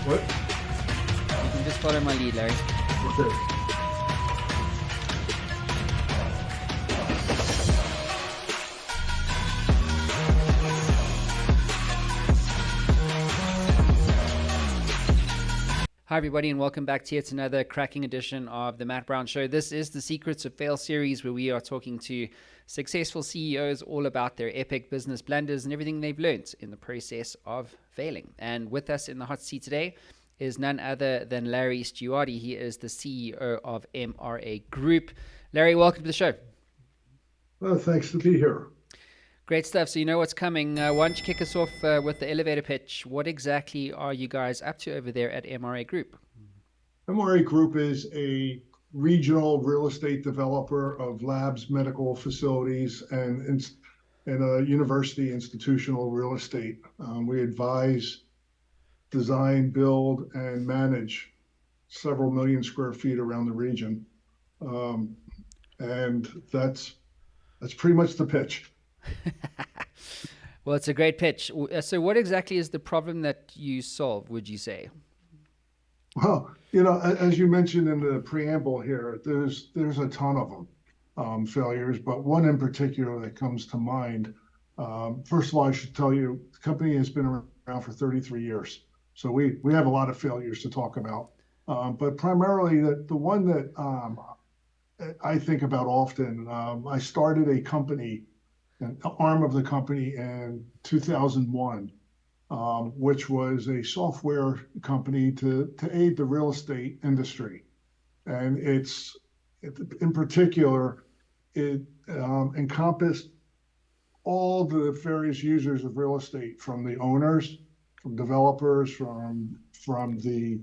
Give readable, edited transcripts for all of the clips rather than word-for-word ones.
What? You can just follow my lead, Larry. Okay. Hi, everybody, and welcome back to yet another cracking edition of the Matt Brown Show. This is the Secrets of Fail series, where we are talking to successful CEOs all about their epic business blunders and everything they've learned in the process of failing. And with us in the hot seat today is none other than Larry Stuardi. He is the CEO of MRA Group. Larry, welcome to the show. Well, thanks to be here. Great stuff. So you know what's coming. Why don't you kick us off with the elevator pitch? What exactly are you guys up to over there at MRA Group? MRA Group is a regional real estate developer of labs, medical facilities, and university institutional real estate. We advise, design, build, and manage several million square feet around the region. And that's pretty much the pitch. Well, it's a great pitch. So what exactly is the problem that you solve, would you say? Well, as you mentioned in the preamble here, there's a ton of them, failures, but one in particular that comes to mind. First of all, I should tell you, the company has been around for 33 years. So we have a lot of failures to talk about. But primarily the one that I think about often, I started a company, an arm of the company in 2001, which was a software company to aid the real estate industry. And in particular, it encompassed all the various users of real estate, from the owners, from developers, from the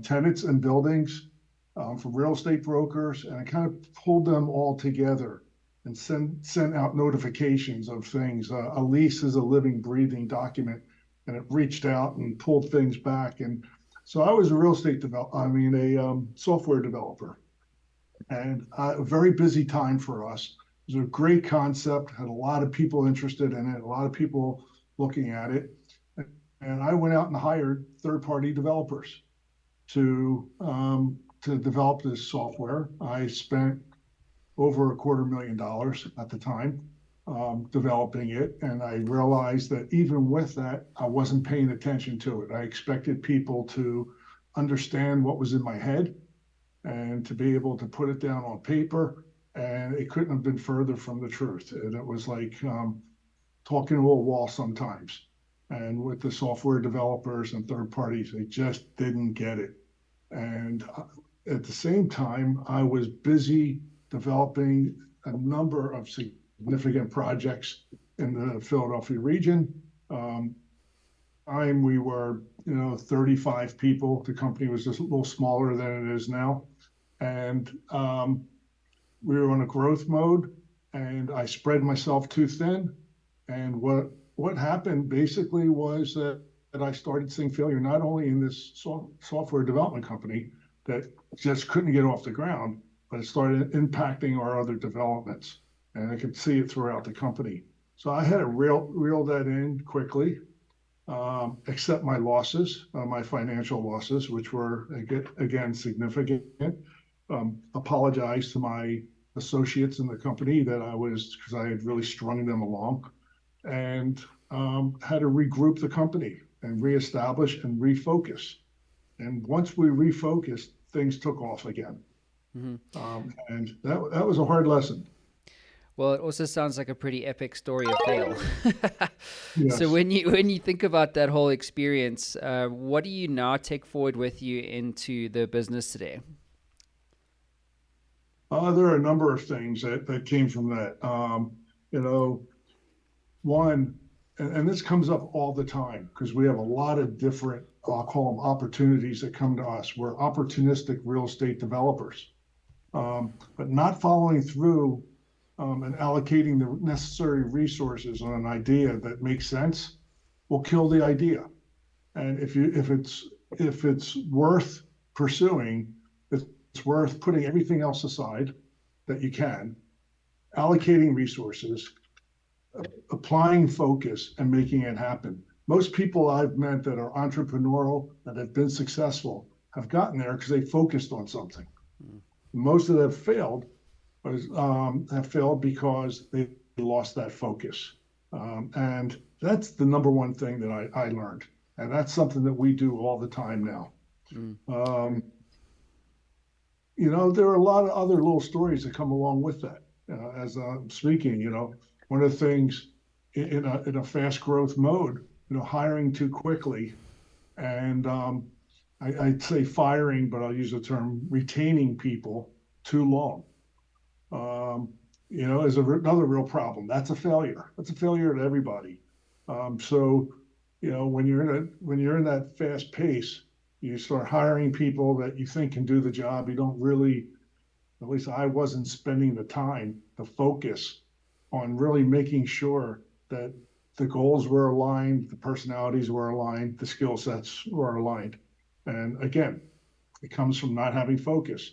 tenants and buildings, from real estate brokers, and it kind of pulled them all together and sent out notifications of things. A lease is a living, breathing document, and it reached out and pulled things back. And so I was a real estate software developer, and a very busy time for us. It was a great concept, had a lot of people interested in it, a lot of people looking at it. And I went out and hired third-party developers to develop this software. I spent over $250,000 at the time developing it, and I realized that even with that, I wasn't paying attention to it. I expected people to understand what was in my head and to be able to put it down on paper, and it couldn't have been further from the truth. And it was like talking to a wall sometimes. And with the software developers and third parties, they just didn't get it. And at the same time, I was busy developing a number of significant projects in the Philadelphia region. We were, 35 people. The company was just a little smaller than it is now. And we were on a growth mode, and I spread myself too thin. And what happened basically was that I started seeing failure, not only in this software development company that just couldn't get off the ground, but it started impacting our other developments, and I could see it throughout the company. So I had to reel that in quickly, accept my losses, my financial losses, which were, again, significant, apologize to my associates in the company because I had really strung them along, and had to regroup the company and reestablish and refocus. And once we refocused, things took off again. Mm-hmm. And that was a hard lesson. Well, it also sounds like a pretty epic story of fail. Yes. So when you think about that whole experience, what do you now take forward with you into the business today? There are a number of things that came from that. One, and this comes up all the time because we have a lot of different, I'll call them opportunities that come to us. We're opportunistic real estate developers, but not following through and allocating the necessary resources on an idea that makes sense will kill the idea. And if it's worth pursuing, it's worth putting everything else aside that you can, allocating resources, applying focus, and making it happen. most people I've met that are entrepreneurial, that have been successful, have gotten there because they focused on something. Most of them have failed because they lost that focus. And that's the number one thing that I learned. And that's something that we do all the time now. There are a lot of other little stories that come along with that. As I'm speaking, one of the things in a fast growth mode, hiring too quickly, and I'd say firing, but I'll use the term retaining people too long. Is another real problem. That's a failure. That's a failure to everybody. So, when you're in that fast pace, you start hiring people that you think can do the job. You don't really, at least I wasn't spending the time to focus on really making sure that the goals were aligned, the personalities were aligned, the skill sets were aligned. And again, it comes from not having focus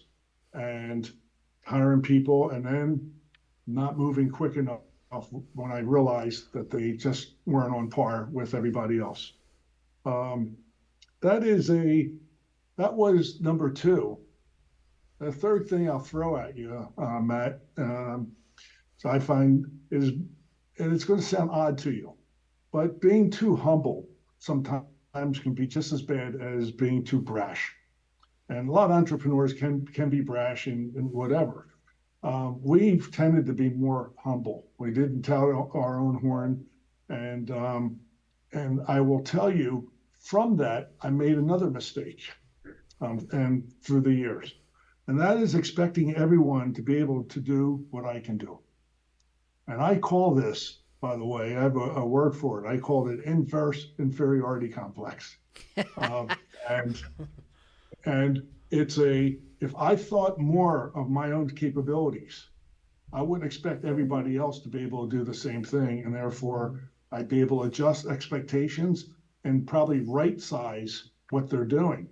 and hiring people and then not moving quick enough when I realized that they just weren't on par with everybody else. That was number two. The third thing I'll throw at you, Matt, so I find is, and it's going to sound odd to you, but being too humble sometimes can be just as bad as being too brash. And a lot of entrepreneurs can be brash and whatever. We've tended to be more humble. We didn't tout our own horn, and I will tell you from that I made another mistake, and through the years, and that is expecting everyone to be able to do what I can do. And I call this, by the way, I have a word for it. I called it inverse inferiority complex, and and if I thought more of my own capabilities, I wouldn't expect everybody else to be able to do the same thing. And therefore, I'd be able to adjust expectations and probably right size what they're doing.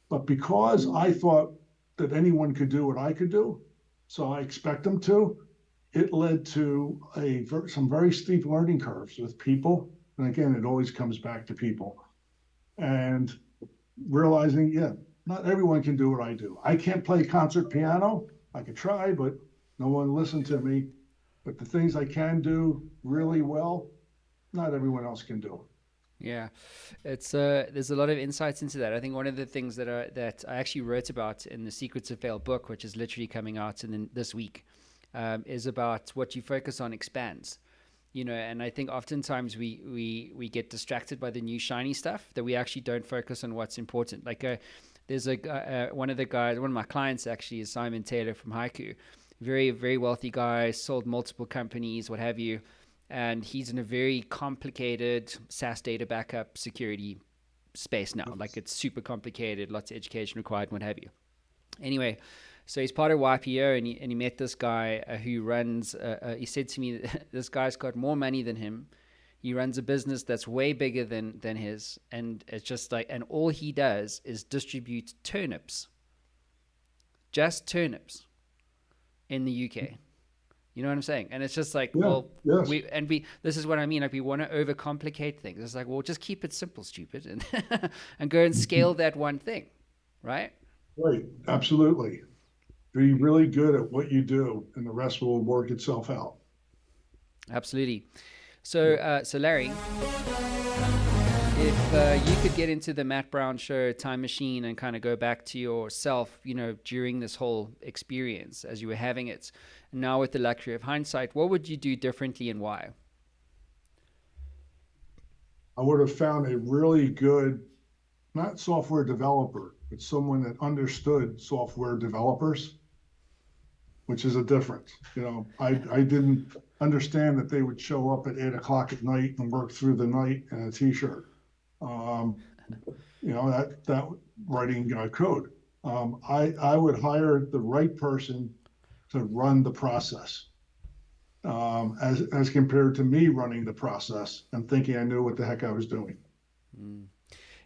But because I thought that anyone could do what I could do, so I expect them to, it led to some very steep learning curves with people. And again, it always comes back to people. And realizing, not everyone can do what I do. I can't play concert piano. I could try, but no one listened to me. But the things I can do really well, not everyone else can do. Yeah, it's there's a lot of insights into that. I think one of the things that I actually wrote about in the Secrets of Fail book, which is literally coming out this week, is about what you focus on expands. And I think oftentimes we get distracted by the new shiny stuff that we actually don't focus on what's important. Like there's one of my clients actually is Simon Taylor from Haiku, very, very wealthy guy, sold multiple companies, what have you. And he's in a very complicated SaaS data backup security space now. Like it's super complicated, lots of education required, what have you. Anyway, so he's part of YPO, and he met this guy who runs, he said to me, this guy's got more money than him. He runs a business that's way bigger than his. And it's just like, and all he does is distribute turnips, just turnips in the UK. You know what I'm saying? And it's just like, yes. This is what I mean. Like we want to overcomplicate things. It's like, well, just keep it simple, stupid, and and go and scale that one thing, right? Right, absolutely. Be really good at what you do, and the rest will work itself out. Absolutely. So, so Larry, if you could get into the Matt Brown Show time machine and kind of go back to yourself, during this whole experience as you were having it, now with the luxury of hindsight, what would you do differently and why? I would have found a really good, not software developer, but someone that understood software developers, which is a difference. I didn't understand that they would show up at 8 o'clock at night and work through the night in a t-shirt. That writing code. I would hire the right person to run the process, as compared to me running the process and thinking I knew what the heck I was doing.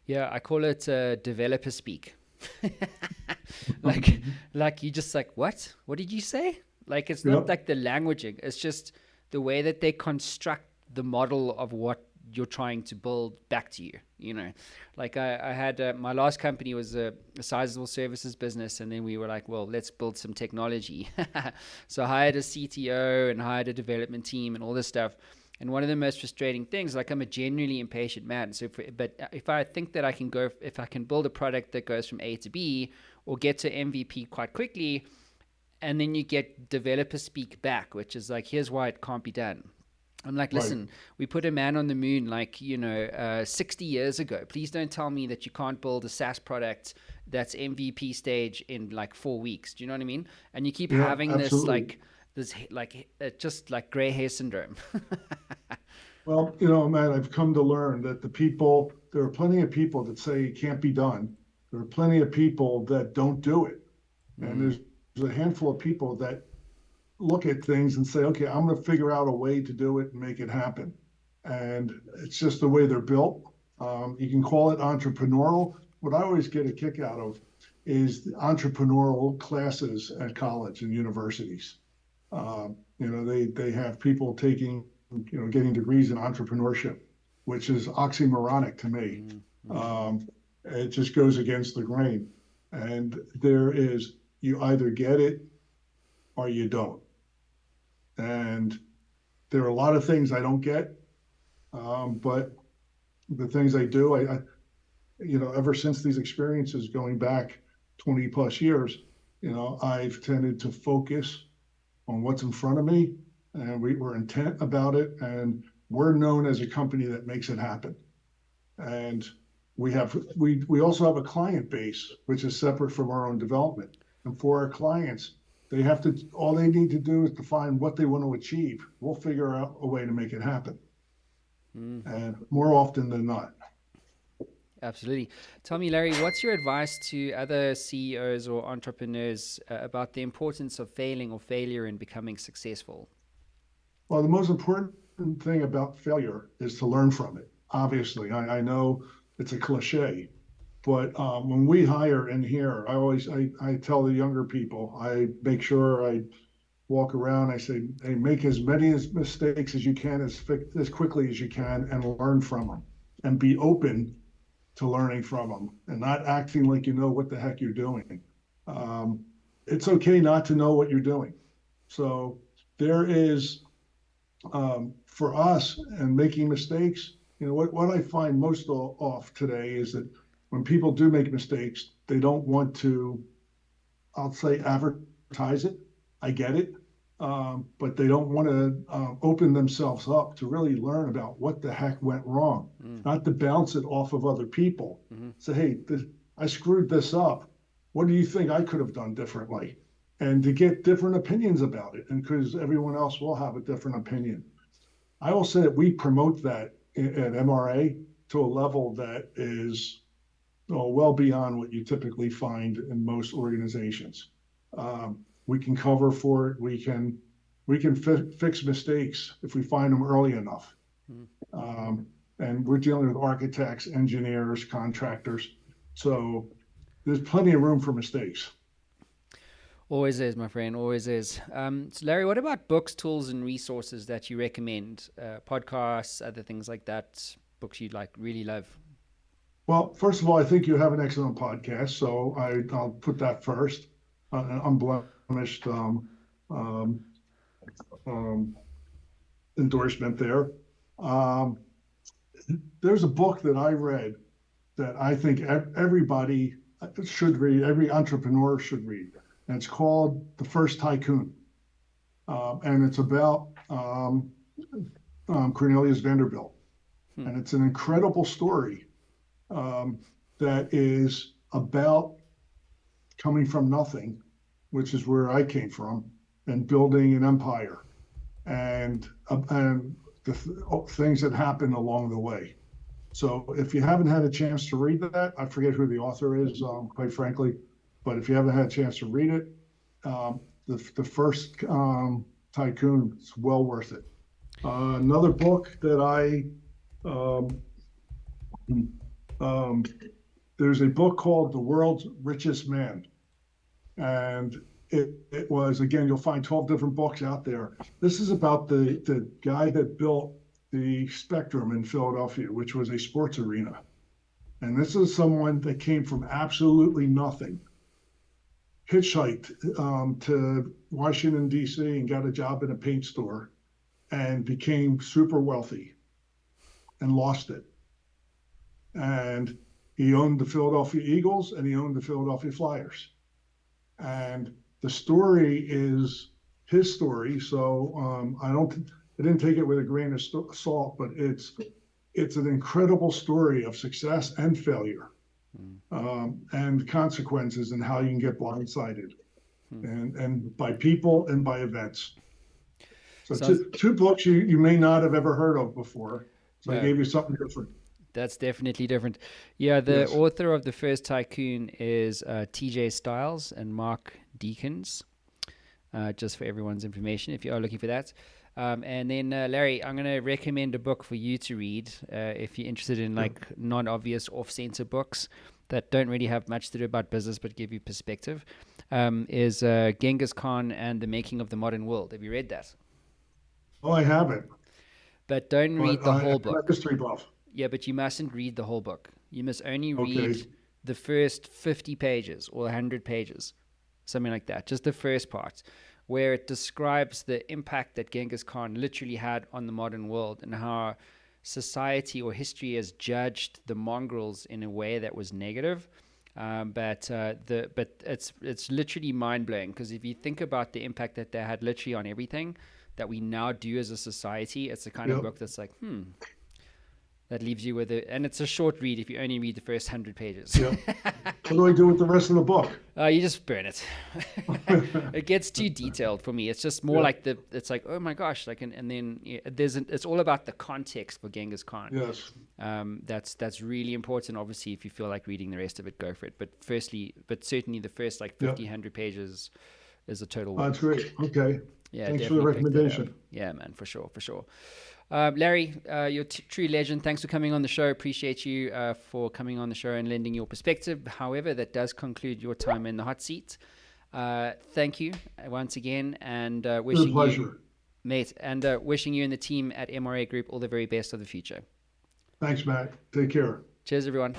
Yeah, I call it developer speak. like you just like, what did you say? Like it's not like the languaging, it's just the way that they construct the model of what you're trying to build back to you. You know, like I had my last company was a sizable services business, and then we were like, well, let's build some technology. So I hired a CTO and hired a development team and all this stuff. And one of the most frustrating things, like I'm a genuinely impatient man. So, but if I think that if I can build a product that goes from A to B or get to MVP quite quickly, and then you get developer speak back, which is like, here's why it can't be done. I'm like, Right. listen, we put a man on the moon like, 60 years ago. Please don't tell me that you can't build a SaaS product that's MVP stage in like 4 weeks. Do you know what I mean? And you keep Yeah, having absolutely. just like gray hair syndrome. Well, man, I've come to learn that there are plenty of people that say it can't be done. There are plenty of people that don't do it. And Mm, there's a handful of people that look at things and say, okay, I'm going to figure out a way to do it and make it happen. And it's just the way they're built. You can call it entrepreneurial. What I always get a kick out of is the entrepreneurial classes at college and universities. They have people taking, getting degrees in entrepreneurship, which is oxymoronic to me. mm, mm. Um, it just goes against the grain. And you either get it or you don't. And there are a lot of things I don't get, but the things I do, ever since these experiences going back 20 plus years, I've tended to focus on what's in front of me, and we're intent about it, and we're known as a company that makes it happen. And we also have a client base which is separate from our own development. And for our clients, all they need to do is define what they want to achieve. We'll figure out a way to make it happen. Mm. And more often than not. Absolutely. Tell me, Larry, what's your advice to other CEOs or entrepreneurs about the importance of failing or failure in becoming successful? Well, the most important thing about failure is to learn from it. Obviously, I know it's a cliche, but when we hire in here, I tell the younger people, I make sure I walk around. I say, hey, make as many mistakes as you can, as quickly as you can, and learn from them, and be open to learning from them, and not acting like you know what the heck you're doing. Um, it's okay not to know what you're doing. So there is, for us and making mistakes, what I find most off today is that when people do make mistakes, they don't want to, I'll say, advertise it. I get it. But they don't want to open themselves up to really learn about what the heck went wrong, Mm, not to bounce it off of other people. mm-hmm, Say, hey, I screwed this up. What do you think I could have done differently? And to get different opinions about it, and because everyone else will have a different opinion. I will say that we promote that at MRA to a level that is well beyond what you typically find in most organizations. We can cover for it. We can fix mistakes if we find them early enough. mm. Um, and we're dealing with architects, engineers, contractors. So there's plenty of room for mistakes. Always is, my friend. Always is. So, Larry, what about books, tools, and resources that you recommend? Podcasts, other things like that. Books you'd like really love. Well, first of all, I think you have an excellent podcast, so I'll put that first. An unblemished um, um, endorsement there. Um, there's a book that I read that I think everybody should read, every entrepreneur should read, and it's called The First Tycoon. And it's about Cornelius Vanderbilt. Hmm. And it's an incredible story um, that is about coming from nothing, which is where I came from, and building an empire, and the things that happen along the way. So if you haven't had a chance to read that, I forget who the author is, quite frankly, but if you haven't had a chance to read it, the first Tycoon is well worth it. Another book that um, um, there's a book called The World's Richest Man. And it was, again, you'll find 12 different books out there. This is about the guy that built the Spectrum in Philadelphia, which was a sports arena. And this is someone that came from absolutely nothing, hitchhiked to Washington, D.C., and got a job in a paint store and became super wealthy and lost it. And he owned the Philadelphia Eagles and he owned the Philadelphia Flyers. And the story is his story. So I didn't take it with a grain of salt, but it's an incredible story of success and failure, and consequences, and how you can get blindsided, and by people and by events. So two books you may not have ever heard of before. So I gave you something different. That's definitely different. Yeah, the Yes. author of The First Tycoon is TJ Stiles and Mark Deakins, just for everyone's information, if you are looking for that. And then, Larry, I'm going to recommend a book for you to read if you're interested in like non-obvious off-center books that don't really have much to do about business but give you perspective, is Genghis Khan and the Making of the Modern World. Have you read that? Oh, I haven't. But don't read the whole book. History buff. Yeah, but you mustn't read the whole book. You must only Okay. read the first 50 pages or 100 pages, something like that. Just the first part, where it describes the impact that Genghis Khan literally had on the modern world and how society or history has judged the mongrels in a way that was negative. But it's literally mind blowing, because if you think about the impact that they had literally on everything that we now do as a society, it's the kind of book that's like, that leaves you with it. And it's a short read if you only read the first 100 pages. Yeah. What do I do with the rest of the book? You just burn it. It gets too detailed for me. It's just more like it's like, oh my gosh, like, and then it's all about the context for Genghis Khan. Yes. That's really important. Obviously, if you feel like reading the rest of it, go for it. But certainly the first like 50, 100 pages is a total win. That's great. Okay. Yeah, thanks for the recommendation. Yeah, man, for sure. Larry, you're a true legend. Thanks for coming on the show. Appreciate you for coming on the show and lending your perspective. However, that does conclude your time in the hot seat. Thank you once again, and wishing you, mate, and wishing you and the team at MRA Group all the very best of the future. Thanks, Matt. Take care. Cheers, everyone.